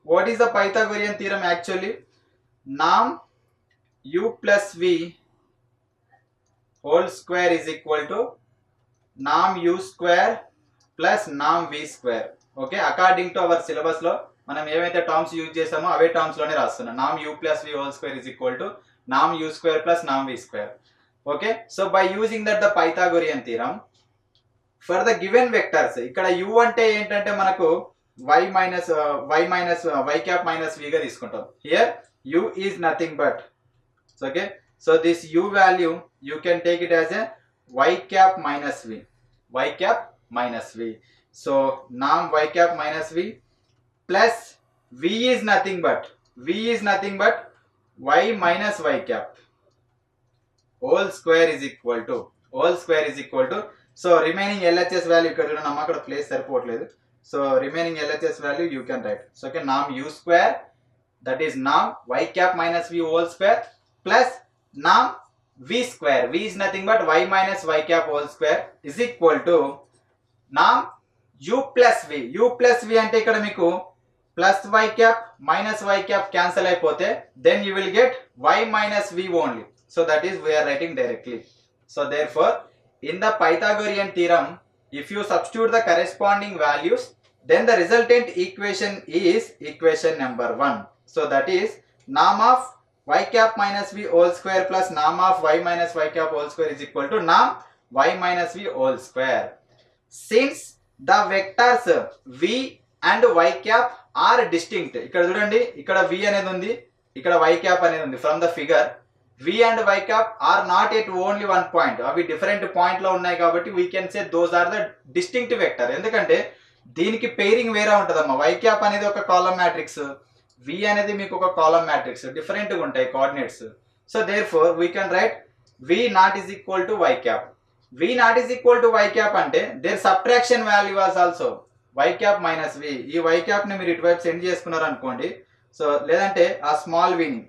What is the Pythagorean theorem actually? Norm u plus v whole square is equal to norm u square plus norm v square. Okay, according to our syllabus లో మనం ఏవైతే terms use చేసామో అవే terms లోనే రాస్తున్నాం. నామ్ u plus v whole square is equal to norm u square plus norm v square. Okay, so by using that the Pythagorean theorem for the given vectors, ఇక్కడ u అంటే ఏంటంటే మనకు y minus y cap minus v గా తీసుకుంటాం. Here u is nothing but, okay, so this u value you can take it as a y cap minus v, y cap minus v. So norm y cap minus v plus v is nothing but y minus y cap whole square is equal to so remaining LHS value ఇక్కడ చూడండి అమ్మ, అక్కడ place సరిపోవట్లేదు. So remaining LHS value you can write. So okay, norm u square, that is norm y cap minus v whole square plus norm v square, v is nothing but y minus y cap whole square is equal to norm u plus v అంటే ఇక్కడ మీకు plus y cap minus y cap cancel అయిపోతే then you will get y minus v only. So that is we are writing directly. So therefore in the Pythagorean theorem, if you substitute the corresponding values, then the resultant equation is equation number 1. So that is norm of y cap minus v whole square plus norm of y minus y cap whole square is equal to norm y minus v whole square. Since the vectors v and y cap are distinct, ఇక్కడ చూడండి, ఇక్కడ v అనేది ఉంది, ఇక్కడ y cap అనేది ఉంది. From the figure v and y cap are not at only one point, అవి different point లో ఉన్నాయి కాబట్టి we can say those are the distinct vector. ఎందుకంటే దీనికి పేరింగ్ వేరే ఉంటదమ్మా. y cap అనేది ఒక కాలమ్ మ్యాట్రిక్స్, v అనేది మీకు ఒక కాలమ్ మ్యాట్రిక్స్, డిఫరెంట్ గా ఉంటాయి coordinates. So therefore we can write v not is equal to y cap. v not is equal to y cap అంటే their subtraction value was also y cap minus v. ఈ y cap ని మీరు ఇటువైపు send చేసుకున్నారు అనుకోండి, so లేదంటే ఆ small v ని,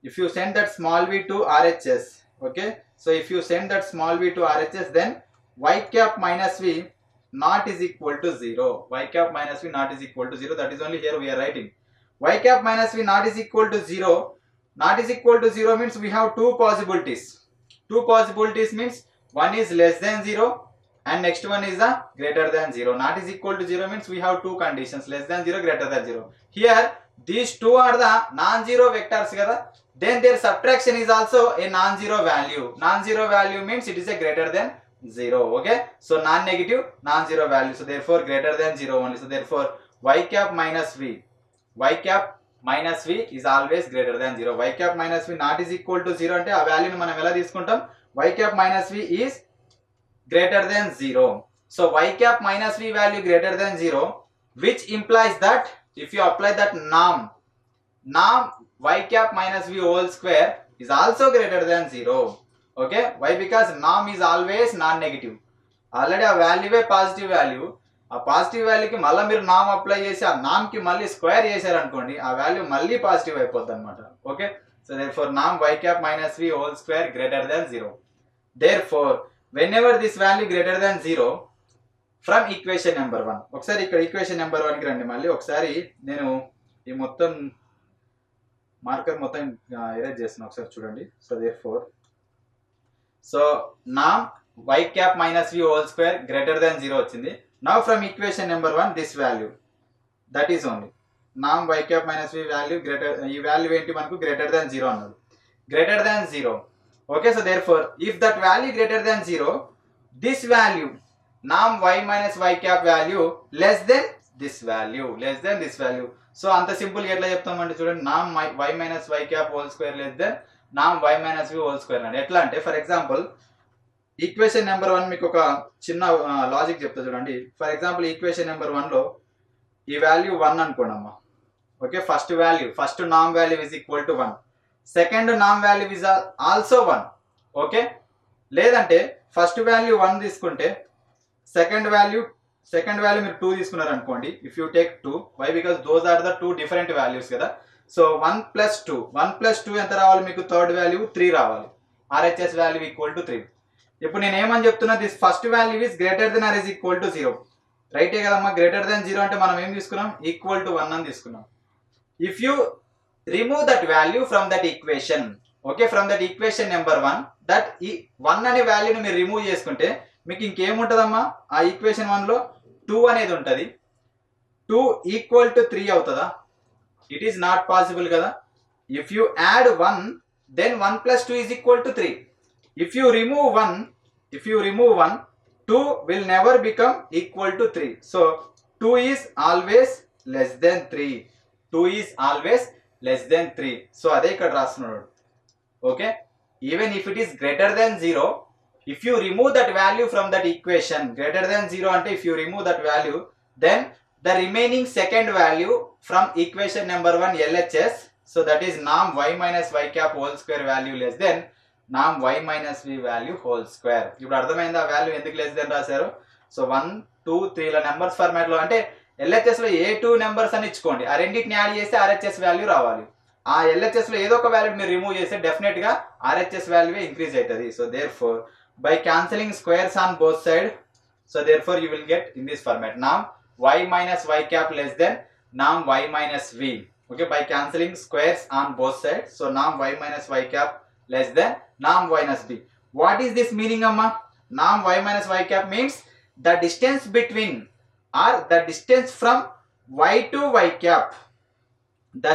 if you send that small v to RHS, okay, so if you send that small v to RHS, then y cap minus v not is equal to 0. Y cap minus v not is equal to 0. That is only here we are writing. Y cap minus v not is equal to 0. Not is equal to 0 means we have two possibilities. Two possibilities means one is less than 0 and next one is a greater than 0. Not is equal to 0 means we have two conditions, less than 0, greater than 0. Here these two are the non-zero vectors kada, then their subtraction is also a non-zero value. Non-zero value means it is a greater than 0. Okay, so non-negative non-zero value, so therefore greater than 0 only. So therefore y cap minus v is always greater than 0. Y cap minus v not is equal to 0 అంటే ఆ వాల్యూని మనం ఎలా తీసుకుంటాం, y cap minus v is greater than 0. So y cap minus v value greater than 0, which implies that if you apply that norm y cap minus v whole square is also greater than 0. Okay, why? Because norm is always non-negative. Already ఆ వాల్యూవే positive value, ఆ positive వాల్యూకి మళ్ళీ మీరు నామ్ apply చేసి ఆ నామ్కి మళ్ళీ square చేశారనుకోండి, ఆ value మళ్ళీ పాజిటివ్ అయిపోద్ది అనమాట. Okay, so therefore norm y cap minus v whole square greater than 0. Therefore whenever this value greater than 0 from equation number 1, ఒకసారి ఇక్కడ ఈక్వేషన్ నెంబర్ 1 కి రండి. మళ్ళీ ఒకసారి నేను ఈ మొత్తం మార్కర్ మొత్తం ఎరేజ్ చేస్తున్నా, ఒకసారి చూడండి. So therefore so norm y cap minus v whole square greater than 0 వచ్చింది. Now from equation number 1 this value, that is only norm y cap minus v value greater, ఈ వాల్యూ ఏంటి మనకు greater than 0 అన్నది, greater than 0. Okay, so therefore if that value greater than 0, this value norm y minus y cap value less than this value. So అంత simple గా ఎట్లా చెప్తామంటే చూడండి, norm y minus y cap whole square less than norm y minus v whole square అంటే ఎట్లా అంటే, for example equation number 1 మీకు ఒక చిన్న లాజిక్ చెప్తా చూడండి. ఫర్ ఎగ్జాంపుల్ ఈక్వేషన్ నెంబర్ 1 లో ఈ వాల్యూ 1 అనుకోండి అమ్మా. Okay, first num value is equal to 1, second num value is also 1. Okay, లేదంటే ఫస్ట్ వాల్యూ 1 తీసుకుంటే సెకండ్ వాల్యూ మీరు 2 తీసుకున్నారు అనుకోండి. If you take 2, why? Because those are the 2 different values కదా. సో 1 + 2 ఎంత రావాలి మీకు? థర్డ్ వాల్యూ 3 రావాలి. RHS value equal to 3. ఇప్పుడు నేను ఏమని చెప్తున్నా, this first value is greater than or is equal to 0. రైటే కదమ్మా? గ్రేటర్ దెన్ 0 అంటే మనం ఏం తీసుకున్నాం? ఈక్వల్ టు 1 అని తీసుకున్నాం. if you remove that value from that equation, okay, from that equation number 1, that ఈ 1 అనే వాల్యూని మీరు రిమూవ్ చేసుకుంటే మీకు ఇంకేముంటదమ్మా ఆ ఈక్వేషన్ 1 లో 2 అనేది ఉంటది. 2 ఈక్వల్ టు 3 అవుతుందా? ఇట్ ఈస్ నాట్ పాసిబుల్ కదా. If you add 1 then 1 plus 2 is equal to 3. If you remove 1, 2 will never become equal to 3. So 2 is always less than 3. 2 is always less than 3. So అదే ఇక్కడ రాస్తున్నాడు. Okay, even if it is greater than 0, if you remove that value from that equation, greater than 0 అంటే if you remove that value, then the remaining second value from equation number 1 LHS, so that is norm y minus y cap whole square value less than norm y minus v value whole square. ఇప్పుడు అర్థమైందా value ఎందుకు less than రాశారు? So 1 2 3 ల numbers format లో అంటే LHS లో ఏ 2 numbers అని ఇచ్చుకోండి, ఆ రెండింటిని యాడ్ చేస్తే RHS వాల్యూ రావాలి. ఆ LHS లో ఏదో ఒక వాల్యూ మీరు రిమూవ్ చేస్తే డెఫినెట్ గా RHS వాల్యూ ఇంక్రీజ్ అవుతుంది. So therefore by cancelling squares on both side, so therefore you will get in this format నామ్ y minus y cap less than norm y minus v. Okay, by cancelling squares on both sides, so norm y minus y cap less than norm minus b. What is this meaning, amma? Norm y minus y cap means the distance between or the distance from y to y cap. The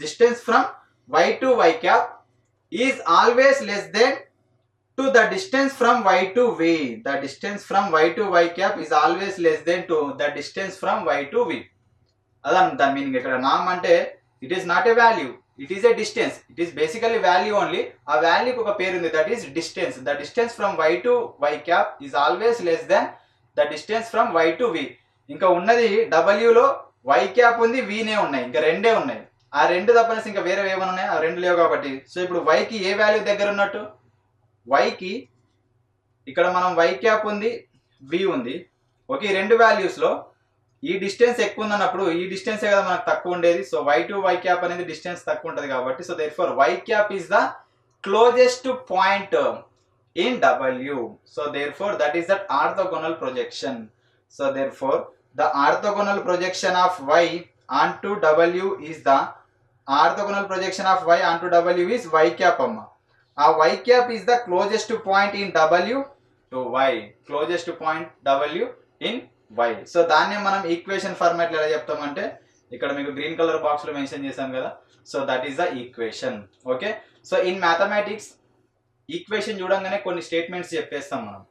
distance from y to y cap is always less than to the distance from y to v. The distance from y to y cap is always less than to the distance from y to v. అదన్న దాని meaning. ఇక్కడ నామ్ అంటే it is not a value, it is a distance. It is basically value only. ఆ వాల్యూకి ఒక పేరు ఉంది, that is distance. The distance from y to y cap is always less than the distance from y to v. ఇంకా ఉన్నది w లో y cap ఉంది, v నే ఉన్నాయి, ఇంకా రెండే ఉన్నాయి. ఆ రెండు తప్పనేసి ఇంకా వేరే ఏమైనా ఉన్నాయి, ఆ రెండు లేవు కాబట్టి. సో ఇప్పుడు y కి ఏ వాల్యూ దగ్గర ఉన్నట్టు? y కి ఇక్కడ మనం y క్యాప్ ఉంది, v ఉంది. ఓకే, ఈ రెండు వాల్యూస్ లో ఈ డిస్టెన్స్ ఎక్కువ ఉందన్నప్పుడు ఈ డిస్టెన్స్ కదా మనకు తక్కువ ఉండేది. So y to y cap అనేది డిస్టెన్స్ తక్కువ ఉంటుంది కాబట్టి, so therefore y cap is the closest point in w. So therefore that is that orthogonal projection. So therefore the orthogonal projection of y onto w is the orthogonal projection of y onto w is y cap amma. A y cap is the closest point in w to y, closest point w in y. So దాన్ని మనం equation format లో ఎలా చెప్తామంటే ఇక్కడ మీకు green colour box లో mention చేశాం కదా. So that is the equation. Okay, so in mathematics equation చూడంగానే కొన్ని స్టేట్మెంట్స్ చెప్పేస్తాం మనం.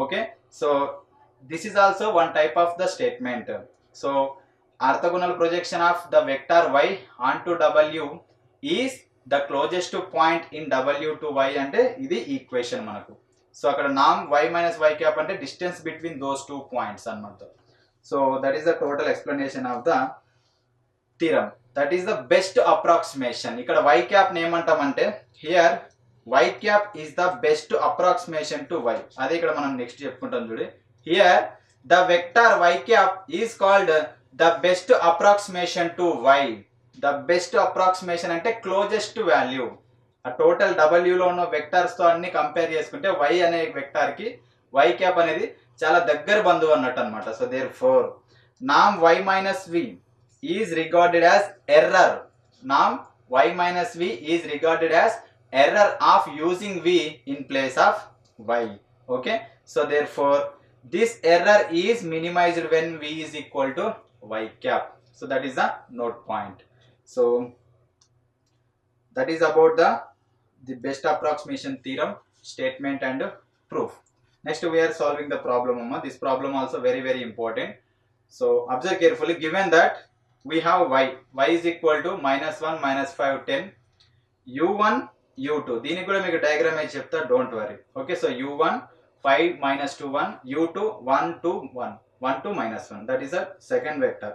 Okay, so this is also one type of the statement. So orthogonal projection of the vector y onto w is the closest point in w to y అంటే ఇది equation మనకు. So అక్కడ నామ్ y minus y cap అంటే distance between those two points అన్నమాట. So that is the total explanation of the theorem. That is the best approximation. ఇక్కడ y cap ని ఏమంటామంటే here y cap is the best approximation to y. అదే ఇక్కడ మనం next చెప్పుకుంటాం చూడండి. Here the vector y cap is called the best approximation to y. the best approximation అంటే closest value. ఆ టోటల్ w లో ఉన్న వెక్టర్స్ తో అన్ని కంపేర్ చేసుకుంటే y అనే వెక్టర్ కి y క్యాప్ అనేది చాలా దగ్గర బంధువు అన్నట్టు అన్నమాట. సో దేర్ఫోర్ నామ్ y minus v is regarded as error. నామ్ y minus v is regarded as error of using v in place of y. okay, so therefore this error is minimized when v is equal to y cap. So that is the note point. So that is about the best approximation theorem, statement and proof. Next we are solving the problem. This problem also very very important. So observe carefully. Given that we have y is equal to -1 -5 10 u1 u2. దీనికి కూడా మీకు diagram అయితే చెప్తా, don't worry. Okay, so u1 5 -2 1, u2 1 2 1 1 2 -1. that is a second vector.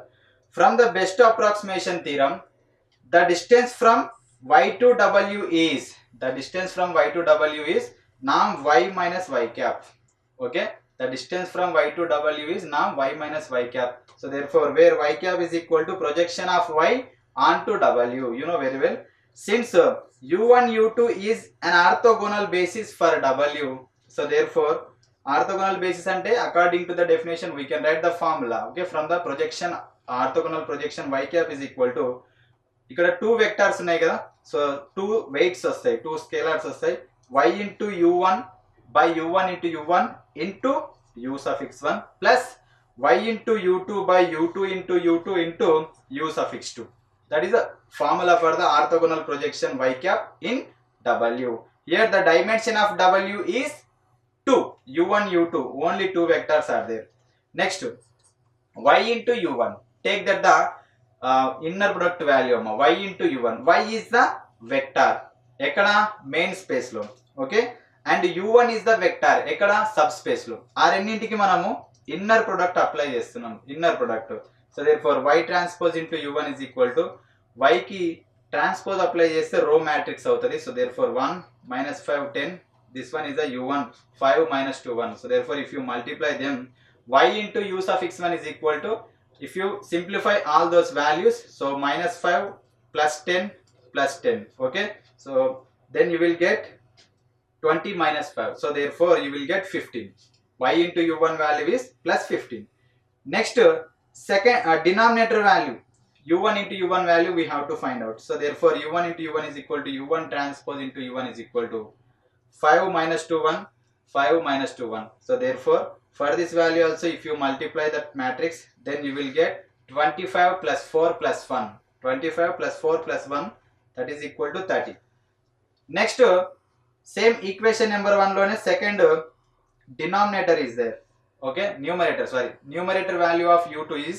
From the best approximation theorem, the distance from y to w is norm y minus y cap. okay, the distance from y to w is norm y minus y cap. So therefore where y cap is equal to projection of y onto w, you know very well. Since u1 u2 is an orthogonal basis for w, so therefore orthogonal basis ante according to the definition we can write the formula. okay, from the projection orthogonal projection y cap is equal to ఇక్కడ 2 vectors ఉన్నాయి కదా, so 2 weights వస్తాయి, 2 scalars వస్తాయి. y into u1 by u1 into u1 into u suffix 1 plus y into u2 by u2 into u2 into u suffix 2. That is the formula for the orthogonal projection y cap in w. Here the dimension of w is 2, u1 u2, only 2 vectors are there. Next y into u1, take that the inner product value y into u1. Y is the vector ekkada main space lo, okay, and u1 is the vector ekkada subspace lo. ఆ రెండింటికి మనము inner product apply చేస్తున్నాం, inner product. So therefore y transpose into u1 is equal to y కి transpose apply చేస్తే రో matrix అవుతుంది. So therefore 1 minus 5 10, this one is the u1, 5 minus 2 1. So therefore if you multiply them, y into u suffix 1 is equal to, if you simplify all those values, so minus 5 plus 10 plus 10, okay, so then you will get 20 minus 5, so therefore you will get 15. Y into u1 value is plus 15. Next second denominator value u1 into u1 value we have to find out. So therefore u1 into u1 is equal to u1 transpose into u1 is equal to 5 minus 2 1, 5 minus 2 1. So therefore for this value also if you multiply that matrix, then you will get 25 plus 4 plus 1, 25 plus 4 plus 1, that is equal to 30. Next same equation number 1 lone second denominator is there, okay, numerator value of u2 is,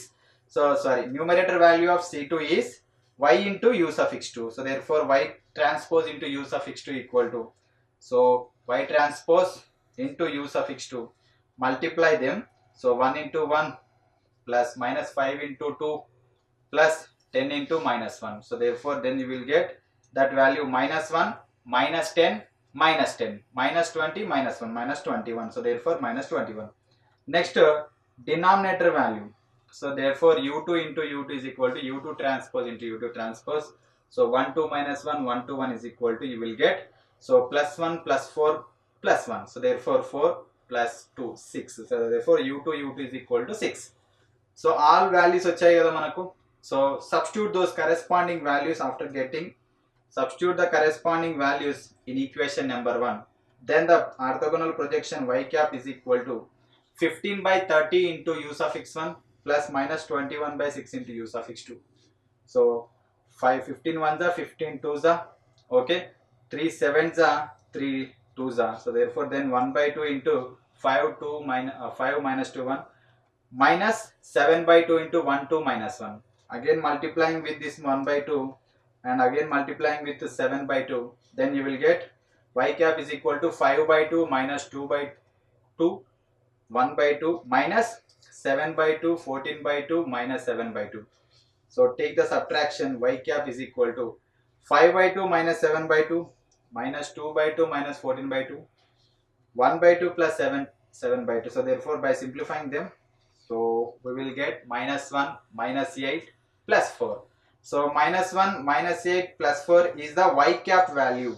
numerator value of c2 is y into u suffix 2. So therefore y transpose into u suffix 2 equal to, so y transpose into u suffix 2, multiply them, so 1 into 1 plus minus 5 into 2 plus 10 into minus 1. So therefore then you will get that value minus 1 minus 10 minus 10 minus 20 minus 1 minus 21. So therefore minus 21. Next denominator value, so therefore u2 into u2 is equal to u2 transpose into u2 transpose, so 1 2 minus 1 1 2 1 is equal to, you will get, so plus 1 plus 4 plus 1, so therefore 4 plus 2 6, so therefore u2 is equal to 6. So all values వచ్చాయి కదా మనకు. So substitute those corresponding values after getting, substitute the corresponding values in equation number 1, then the orthogonal projection y cap is equal to 15 by 30 into u suffix 1 plus minus 21 by 6 into u suffix 2. So 5 15 1s are 15 2s are, okay, 3 7s are 3 2s are. So therefore then 1 by 2 into 5 2 minus 5 minus 2 1 minus 7 by 2 into 1 2 minus 1, again multiplying with this 1 by 2 and again multiplying with 7 by 2, then you will get y cap is equal to 5 by 2 minus 2 by 2 1 by 2 minus 7 by 2 14 by 2 minus 7 by 2. So take the subtraction, y cap is equal to 5 by 2 minus 7 by 2 minus 2 by 2 minus 14 by 2 1 by 2 plus 7 by 2. So therefore by simplifying them, so we will get minus 1 minus 8 plus 4. So minus 1 minus 8 plus 4 is the y cap value,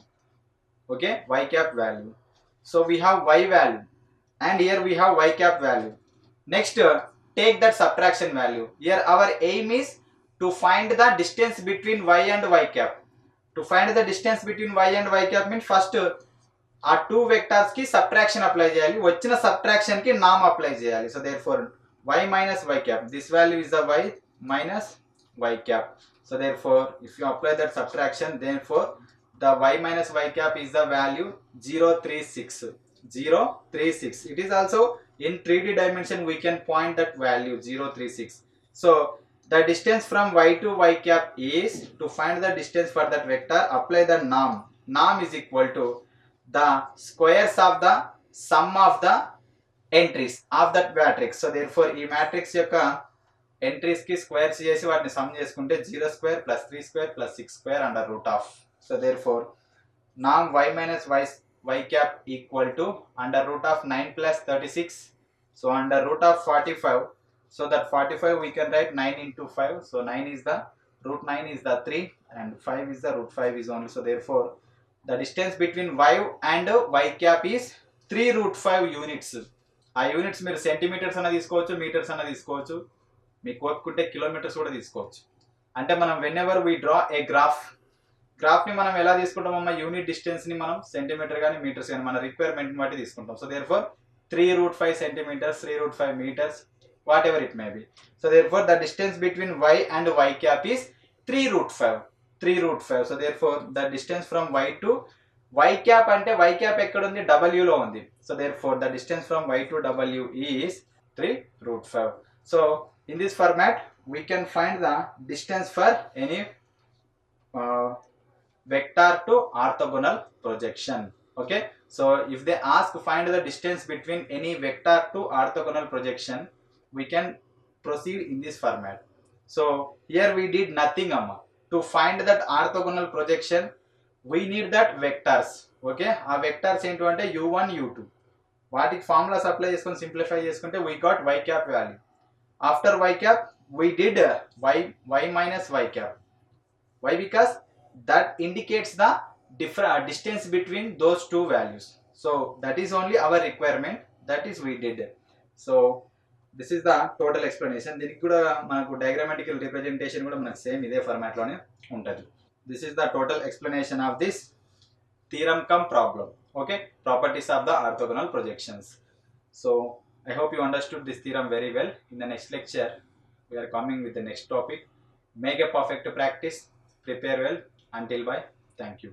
okay, y cap value. So we have y value and here we have y cap value. Next take that subtraction value. Here our aim is to find the distance between y and y cap. To find the distance between y and y cap means first ఆ 2 vectors కి subtraction apply చేయాలి, వచ్చిన subtraction కి నామ్ apply చేయాలి. So therefore y minus y cap, this value is the y minus y cap. So therefore if you apply that subtraction, therefore the y minus y cap is the value 036. It is also in 3D dimension we can point that value 036. So the distance from y to y cap is, to find the distance for that vector, apply the norm is equal to the squares of the sum of the entries of that matrix. So therefore ఈ matrix యొక్క entries కి squares చేసి వాటిని sum చేసుకుంటే 0 square plus 3 square plus 6 square under root of. So therefore norm y minus y cap equal to under root of 9 plus 36, so under root of 45. So that 45 we can write 9 into 5, so 9 is the root 9 is the 3 and 5 is the root 5 is only. So therefore the distance between y and y cap is 3 root 5 units. ఆ units మీరు centimetres అన్న తీసుకోవచ్చు, metres అన్న తీసుకోవచ్చు, మీకు ఓపుకుంటే kilometres కూడా తీసుకోవచ్చు. అంటే మనం whenever we draw a graph ని మనం ఎలా తీసుకుంటామమ్మా, యూనిట్ డిస్టెన్స్ ని మనం సెంటీమీటర్ కానీ మీటర్స్ కానీ మన రిక్వైర్మెంట్ బట్టి తీసుకుంటాం. So therefore 3√5 centimeters, 3√5 meters, whatever it may be. So therefore the distance between y and y cap is 3√5. So therefore the distance from y to y cap అంటే y cap ఎక్కడ ఉంది, w లో ఉంది. So therefore the distance from y to w is 3√5. So in this format we can find the distance for any vector to orthogonal projection. Okay, so if they ask find the distance between any vector to orthogonal projection, we can proceed in this format. So here we did nothing amma. To find that orthogonal projection we need that vectors. Okay, ఆ vectors ఏంటి అంటే u1 u2 వాటికి formulas apply చేసుకొని simplify చేసుకుంటే we got y cap value. After y cap we did y minus y cap. Why? Because that indicates the different distance between those two values. So that is only our requirement, that is we did. So this is the total explanation. దీనికి కూడా మనకు డయాగ్రామాటికల్ representation కూడా మనకు same ఇదే format లోనే ఉంటుంది. This is the total explanation of this theorem cum problem. Okay, properties of the orthogonal projections. So I hope you understood this theorem very well. In the next lecture we are coming with the next topic. Make a perfect practice. Prepare well. Until bye. Thank you.